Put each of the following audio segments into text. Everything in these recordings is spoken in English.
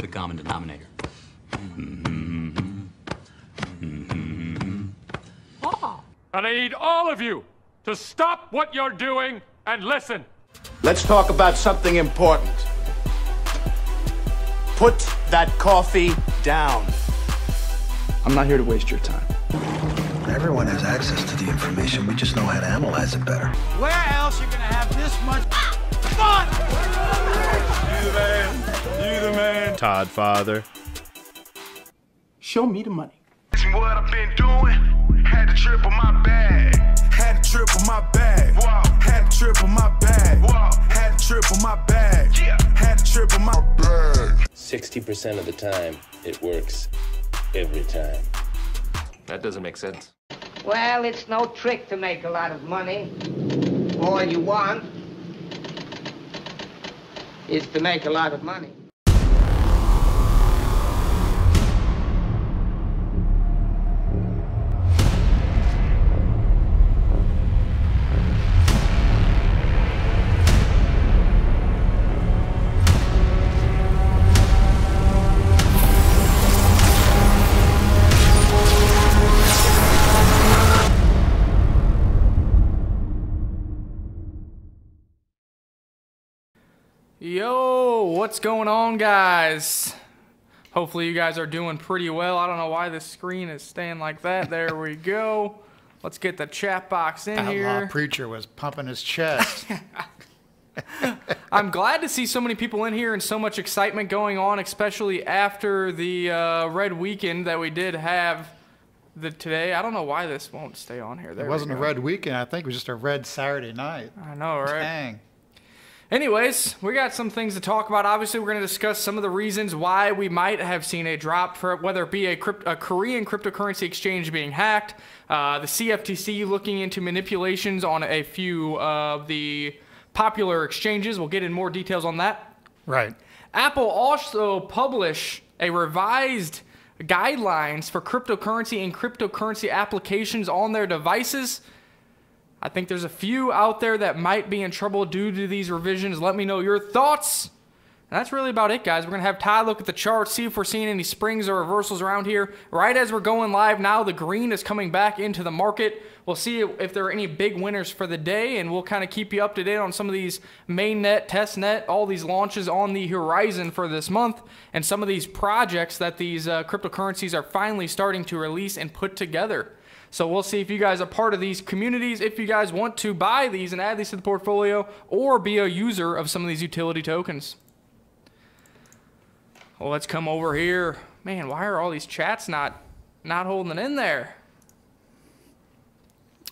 the common denominator. And I need all of you to stop what you're doing and listen. Let's talk about something important. Put that coffee down. I'm not here to waste your time. Everyone has access to the information. We just know how to analyze it better. Where else you gonna have this much fun? You the man. You the man. Todd Father. Show me the money. What I've been doing, had to triple my bag. Had to triple my bag. Wow. Had to triple my bag. Wow. Had to triple my bag. Yeah. Had to triple my bag. 60% of the time, it works every time. That doesn't make sense. Well, it's no trick to make a lot of money. All you want is to make a lot of money. Yo, what's going on, guys? Hopefully you guys are doing pretty well. I don't know why this screen is staying like that. There we go. Let's get the chat box in here. Outlaw preacher was pumping his chest. I'm glad to see so many people in here and so much excitement going on, especially after the red weekend that we did have today. I don't know why this won't stay on here. There It wasn't a red weekend. I think it was just a red Saturday night. I know, right? Dang. Anyways, we got some things to talk about. Obviously, we're going to discuss some of the reasons why we might have seen a drop, for whether it be a Korean cryptocurrency exchange being hacked, the CFTC looking into manipulations on a few of the popular exchanges. We'll get in more details on that. Right. Apple also published a revised guidelines for cryptocurrency and cryptocurrency applications on their devices. I think there's a few out there that might be in trouble due to these revisions. Let me know your thoughts. And that's really about it, guys. We're going to have Ty look at the charts, see if we're seeing any springs or reversals around here. Right as we're going live now, the green is coming back into the market. We'll see if there are any big winners for the day, and we'll kind of keep you up to date on some of these mainnet, testnet, all these launches on the horizon for this month, and some of these projects that these cryptocurrencies are finally starting to release and put together. So we'll see if you guys are part of these communities, if you guys want to buy these and add these to the portfolio, or be a user of some of these utility tokens. Well, let's come over here. Man, why are all these chats not holding in there?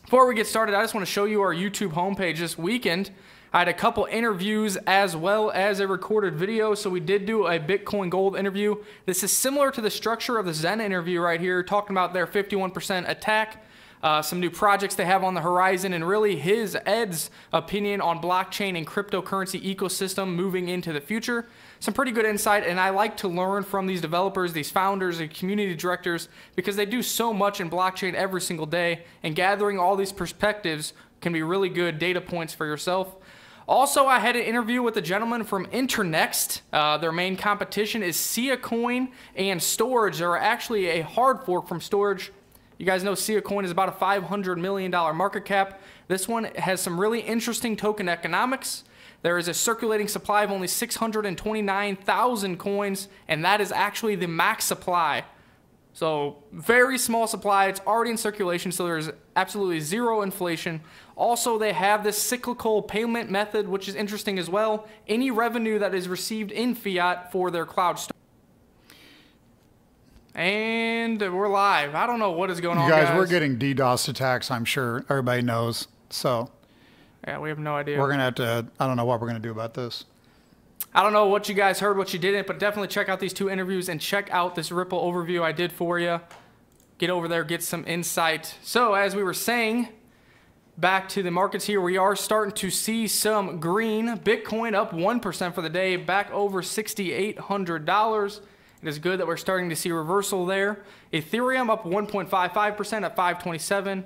Before we get started, I just want to show you our YouTube homepage this weekend. I had a couple interviews as well as a recorded video, so we did do a Bitcoin Gold interview. This is similar to the structure of the Zen interview right here, talking about their 51% attack, some new projects they have on the horizon, and really Ed's opinion on blockchain and cryptocurrency ecosystem moving into the future. Some pretty good insight, and I like to learn from these developers, these founders, and community directors, because they do so much in blockchain every single day, and gathering all these perspectives can be really good data points for yourself. Also, I had an interview with a gentleman from Internext. Their main competition is Siacoin and Storage. They're actually a hard fork from Storage. You guys know Siacoin is about a $500 million market cap. This one has some really interesting token economics. There is a circulating supply of only 629,000 coins, and that is actually the max supply. So very small supply. It's already in circulation, so there's absolutely zero inflation. Also, they have this cyclical payment method, which is interesting as well. Any revenue that is received in fiat for their cloud storage. And we're live. I don't know what is going on, guys. We're getting DDoS attacks, I'm sure. Everybody knows. So yeah, we have no idea. We're going to have to, I don't know what we're going to do about this. I don't know what you guys heard, what you didn't, but definitely check out these two interviews and check out this Ripple overview I did for you. Get over there, get some insight. So as we were saying, back to the markets here, we are starting to see some green. Bitcoin up 1% for the day, back over $6,800. It is good that we're starting to see reversal there. Ethereum up 1.55% at 527.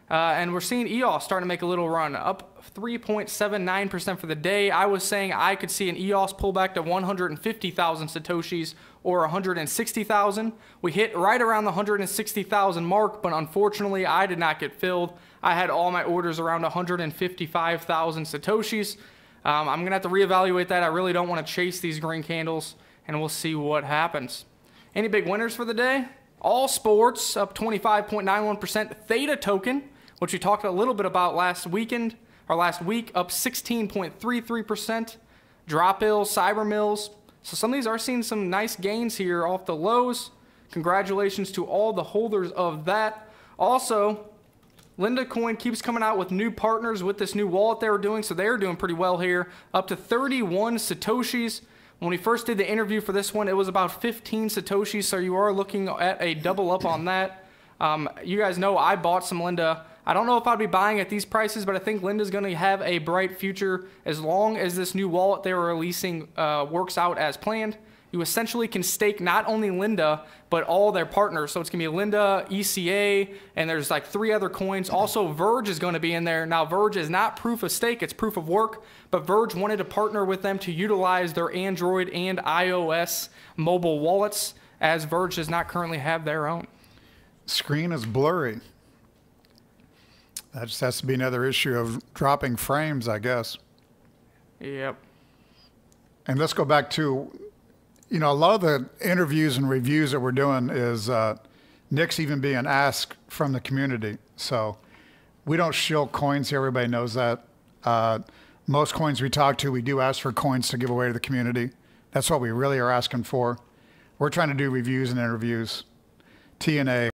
And we're seeing EOS starting to make a little run, up 3.79% for the day. I was saying I could see an EOS pullback to 150,000 Satoshis or 160,000. We hit right around the 160,000 mark, but unfortunately I did not get filled. I had all my orders around 155,000 Satoshis. I'm going to have to reevaluate that. I really don't want to chase these green candles, and we'll see what happens. Any big winners for the day? All Sports up 25.91%. Theta token, which we talked a little bit about last week, up 16.33%. Dropbill, Cybermills. So some of these are seeing some nice gains here off the lows. Congratulations to all the holders of that. Also, Linda Coin keeps coming out with new partners with this new wallet they were doing, so they're doing pretty well here. Up to 31 Satoshis. When we first did the interview for this one, it was about 15 Satoshis, so you are looking at a double up on that. You guys know I bought some Linda. I don't know if I'd be buying at these prices, but I think Linda's going to have a bright future as long as this new wallet they were releasing works out as planned. You essentially can stake not only Linda, but all their partners. So it's going to be Linda, ECA, and there's like 3 other coins. Also, Verge is going to be in there. Now, Verge is not proof of stake, it's proof of work, but Verge wanted to partner with them to utilize their Android and iOS mobile wallets, as Verge does not currently have their own. Screen is blurry. That just has to be another issue of dropping frames, I guess. Yep. And let's go back to, you know, a lot of the interviews and reviews that we're doing is Nick's even being asked from the community. So we don't shill coins here. Everybody knows that. Most coins we talk to, we do ask for coins to give away to the community. That's what we really are asking for. We're trying to do reviews and interviews, TNA.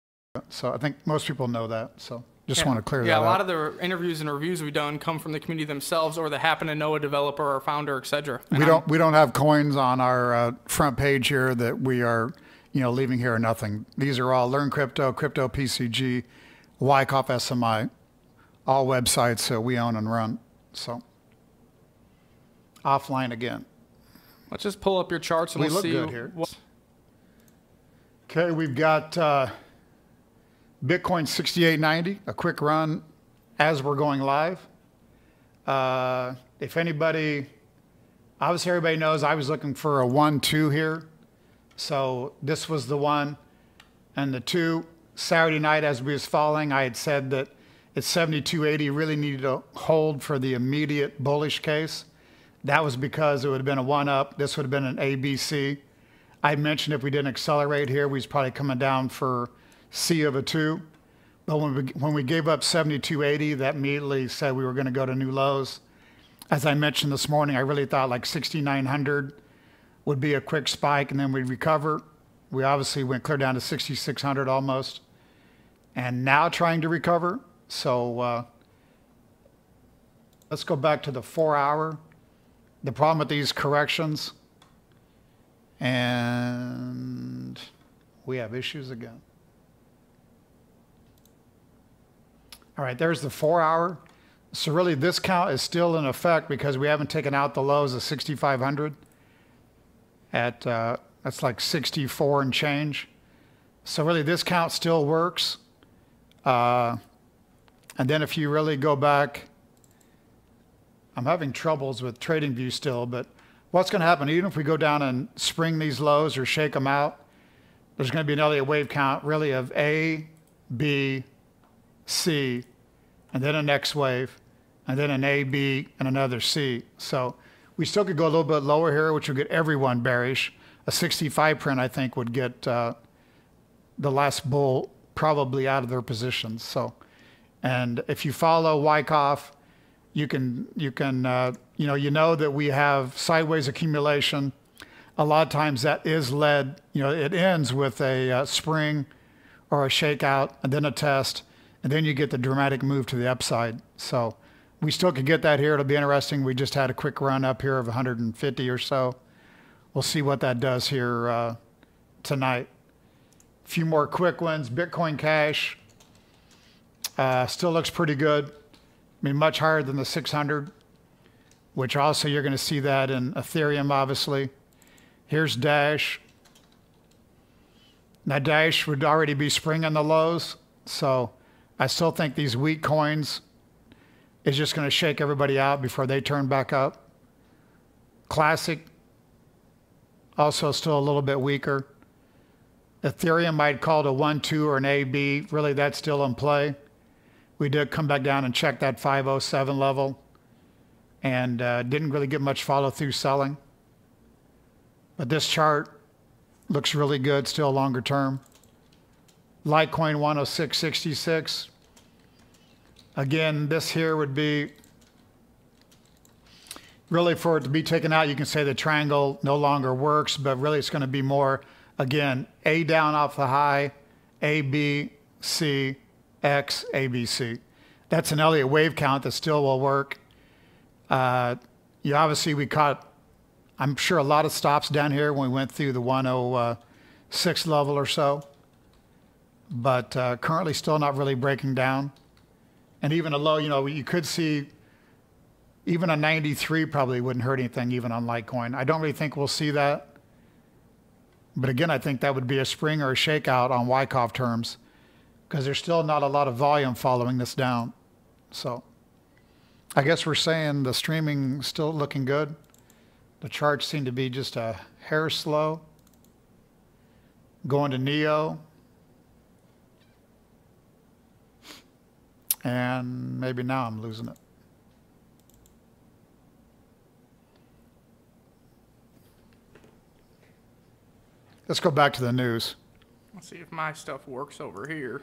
So I think most people know that. So just want to clear that up. Yeah, a lot of the interviews and reviews we've done come from the community themselves, or they happen to know a developer or founder, etc. We don't have coins on our front page here that we are, you know, leaving here or nothing. These are all Learn Crypto, Crypto PCG, Wyckoff SMI, all websites that we own and run. So offline again. Let's just pull up your charts and we we'll look see. Good here. Okay, we've got Bitcoin 6890, a quick run as we're going live. If anybody, obviously everybody knows I was looking for a 1-2 here. So this was the 1 and the 2. Saturday night as we was falling, I had said that at 72.80 really needed to hold for the immediate bullish case. That was because it would have been a 1 up. This would have been an ABC. I mentioned if we didn't accelerate here, we was probably coming down for C of a 2. But when we gave up 72.80, that immediately said we were going to go to new lows. As I mentioned this morning, I really thought like 6,900 would be a quick spike and then we'd recover. We obviously went clear down to 6,600 almost, and now trying to recover. So let's go back to the 4-hour. The problem with these corrections, and we have issues again. All right, there's the 4-hour. So really this count is still in effect because we haven't taken out the lows of 6,500 at, that's like 64 and change. So really this count still works. And then if you really go back, I'm having troubles with TradingView still, but what's going to happen, even if we go down and spring these lows or shake them out, there's going to be an Elliott wave count really of A, B, C, and then a next wave, and then an A, B, and another C. So we still could go a little bit lower here, which would get everyone bearish. A 65 print, I think, would get the last bull probably out of their positions. So, and if you follow Wyckoff, you know that we have sideways accumulation. A lot of times that is led, it ends with a spring or a shakeout and then a test, and then you get the dramatic move to the upside. So we still could get that here. It'll be interesting. We just had a quick run up here of 150 or so. We'll see what that does here tonight. A few more quick ones. Bitcoin Cash still looks pretty good. I mean, much higher than the 600, which also you're going to see that in Ethereum, obviously. Here's Dash. Now, Dash would already be springing the lows, so I still think these weak coins is just going to shake everybody out before they turn back up. Classic, also still a little bit weaker. Ethereum might call it a 1-2 or an AB. Really, that's still in play. We did come back down and check that 507 level and didn't really get much follow through selling. But this chart looks really good, still longer term. Litecoin 106.66. Again, this here would be really for it to be taken out. You can say the triangle no longer works, but really it's going to be more, again, A down off the high, A, B, C, X, A, B, C. That's an Elliott wave count that still will work. Obviously we caught, I'm sure, a lot of stops down here when we went through the 106 level or so, but currently still not really breaking down. And even a low, you could see even a 93 probably wouldn't hurt anything even on Litecoin. I don't really think we'll see that. But again, I think that would be a spring or a shakeout on Wyckoff terms because there's still not a lot of volume following this down. So I guess we're saying the streaming still looking good. The charts seem to be just a hair slow. Going to Neo. And maybe now I'm losing it. Let's go back to the news. Let's see if my stuff works over here.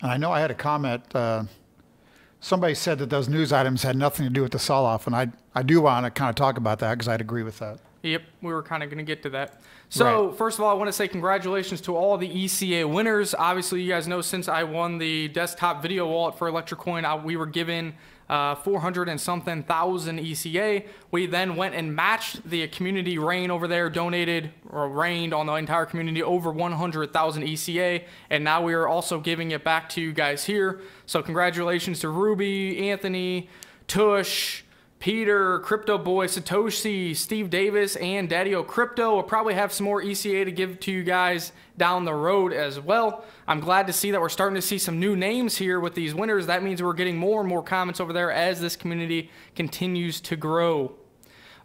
And I know I had a comment. Somebody said that those news items had nothing to do with the sell-off, and I do want to kind of talk about that because I'd agree with that. Yep, we were kind of going to get to that. So, Right. First of all, I want to say congratulations to all the ECA winners. Obviously, you guys know since I won the desktop video wallet for Electrocoin, we were given 400 and something thousand ECA. We then went and matched the community rain over there, donated or rained on the entire community over 100,000 ECA, and now we are also giving it back to you guys here. So congratulations to Ruby, Anthony, Tush, Peter, Crypto Boy, Satoshi, Steve Davis, and Daddy-O Crypto. We'll probably have some more ECA to give to you guys down the road as well. I'm glad to see that we're starting to see some new names here with these winners. That means we're getting more and more comments over there as this community continues to grow.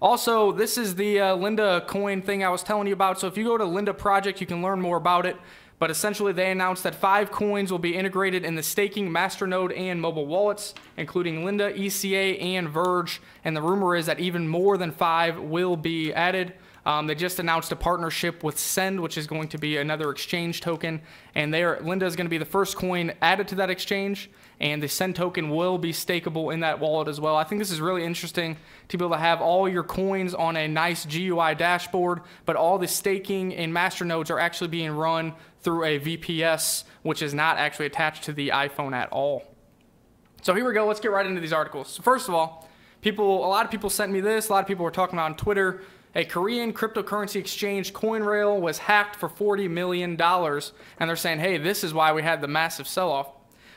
Also, this is the Linda coin thing I was telling you about. So if you go to Linda Project, you can learn more about it. But essentially, they announced that 5 coins will be integrated in the staking, masternode, and mobile wallets, including Linda, ECA, and Verge. And the rumor is that even more than 5 will be added. They just announced a partnership with Send, which is going to be another exchange token. And Linda is going to be the first coin added to that exchange. And the Send token will be stakeable in that wallet as well. I think this is really interesting to be able to have all your coins on a nice GUI dashboard, but all the staking and masternodes are actually being run through a VPS, which is not actually attached to the iPhone at all. So here we go. Let's get right into these articles. So first of all, a lot of people sent me this. A lot of people were talking about on Twitter. A Korean cryptocurrency exchange, Coinrail, was hacked for $40 million. And they're saying, hey, this is why we had the massive sell-off.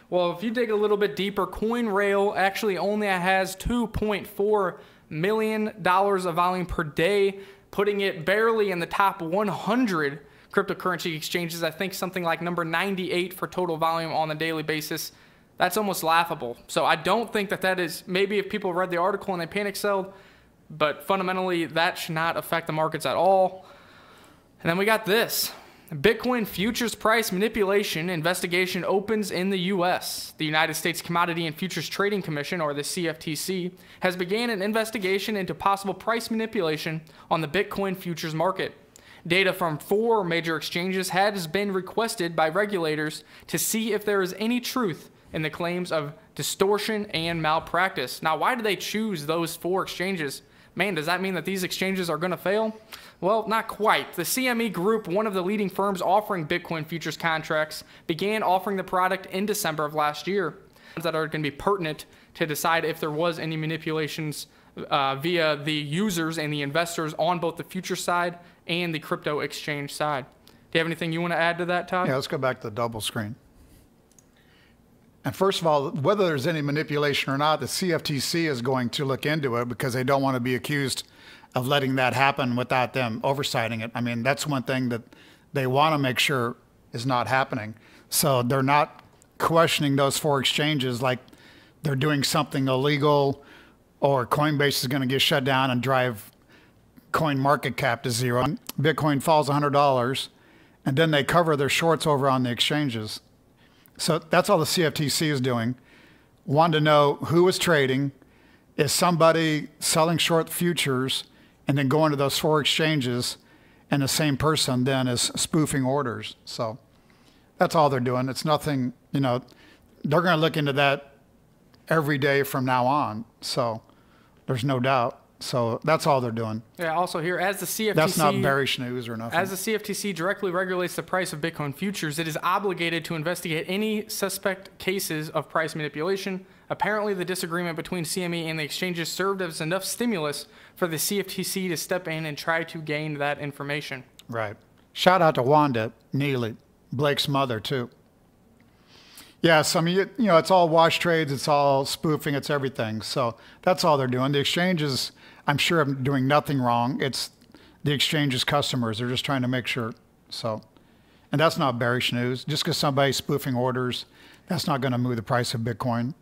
Well, if you dig a little bit deeper, Coinrail actually only has $2.4 million of volume per day, putting it barely in the top 100 cryptocurrency exchanges. I think something like number 98 for total volume on a daily basis. That's almost laughable. So I don't think that is, maybe if people read the article and they panic sold, but fundamentally that should not affect the markets at all. And then we got this. Bitcoin futures price manipulation investigation opens in the U.S. The United States Commodity and Futures Trading Commission, or the CFTC, has began an investigation into possible price manipulation on the Bitcoin futures market. Data from 4 major exchanges has been requested by regulators to see if there is any truth in the claims of distortion and malpractice. Now, why do they choose those 4 exchanges? Man, does that mean that these exchanges are going to fail? Well, not quite. The CME Group, one of the leading firms offering Bitcoin futures contracts, began offering the product in December of last year. That are going to be pertinent to decide if there was any manipulations via the users and the investors on both the future side and the crypto exchange side. Do you have anything you want to add to that, Todd? Yeah, let's go back to the double screen. And first of all, whether there's any manipulation or not, the CFTC is going to look into it because they don't want to be accused of letting that happen without them oversighting it. I mean, that's one thing that they want to make sure is not happening. So they're not questioning those 4 exchanges like they're doing something illegal, or Coinbase is going to get shut down and drive coin market cap to zero. Bitcoin falls $100, and then they cover their shorts over on the exchanges. So that's all the CFTC is doing. Wanted to know who is trading. Is somebody selling short futures and then going to those 4 exchanges, and the same person then is spoofing orders? So that's all they're doing. It's nothing, you know, they're going to look into that every day from now on. So there's no doubt. So that's all they're doing. Yeah, also here, as the CFTC... That's not bearish news or nothing. As the CFTC directly regulates the price of Bitcoin futures, it is obligated to investigate any suspect cases of price manipulation. Apparently, the disagreement between CME and the exchanges served as enough stimulus for the CFTC to step in and try to gain that information. Right. Shout out to Wanda Neely, Blake's mother, too. Yes, I mean, you know, it's all wash trades, it's all spoofing, it's everything. So that's all they're doing. The exchanges, I'm sure, are doing nothing wrong. It's the exchange's customers. They're just trying to make sure. So, and that's not bearish news. Just because somebody's spoofing orders, that's not going to move the price of Bitcoin.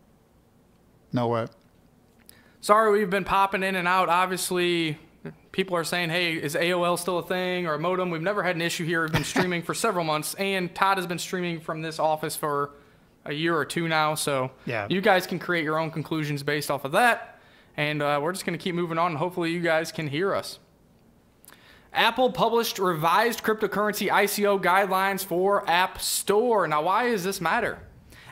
No way. Sorry, we've been popping in and out. Obviously, people are saying, hey, is AOL still a thing, or a modem? We've never had an issue here. We've been streaming for several months, and Todd has been streaming from this office for a year or two now. So yeah, you guys can create your own conclusions based off of that. And we're just going to keep moving on, and hopefully you guys can hear us. Apple published revised cryptocurrency ICO guidelines for App Store. Now, why does this matter?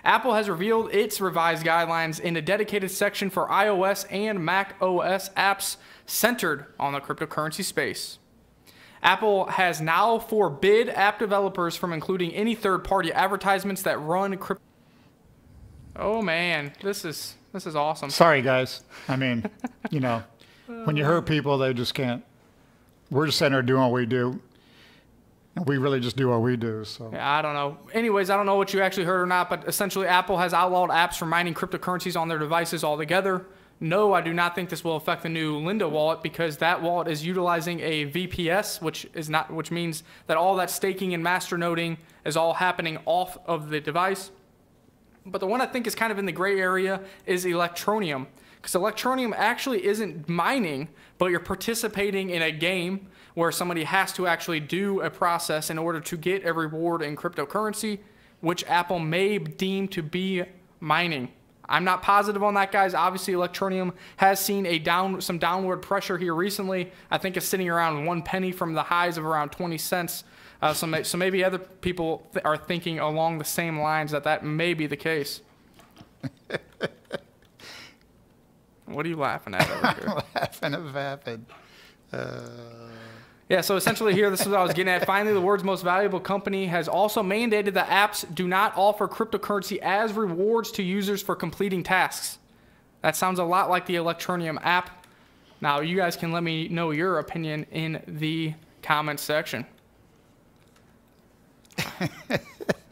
Apple has revealed its revised guidelines in a dedicated section for iOS and Mac OS apps centered on the cryptocurrency space. Apple has now forbid app developers from including any third-party advertisements that run crypto. Oh man, this is awesome. Sorry guys. I mean, you know, when you hurt people, they just can't. We're just sitting there doing what we do. And we really just do what we do. So yeah, I don't know. Anyways, I don't know what you actually heard or not, but essentially Apple has outlawed apps from mining cryptocurrencies on their devices altogether. No, I do not think this will affect the new Linda wallet, because that wallet is utilizing a VPS, which means that all that staking and masternoding is all happening off of the device. But the one I think is kind of in the gray area is Electroneum, because Electroneum actually isn't mining, but you're participating in a game where somebody has to actually do a process in order to get a reward in cryptocurrency, which Apple may deem to be mining. I'm not positive on that, guys. Obviously, Electroneum has seen some downward pressure here recently. I think it's sitting around 1 penny from the highs of around 20 cents. So maybe other people are thinking along the same lines that may be the case. What are you laughing at over here? I'm laughing at vapid. Yeah, so essentially here, this is what I was getting at. Finally, the world's most valuable company has also mandated that apps do not offer cryptocurrency as rewards to users for completing tasks. That sounds a lot like the Electroneum app. Now, you guys can let me know your opinion in the comments section.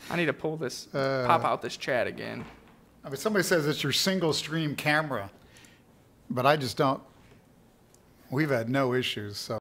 I need to pull this, pop out this chat again. I mean, somebody says it's your single stream camera, but I just don't. We've had no issues, so.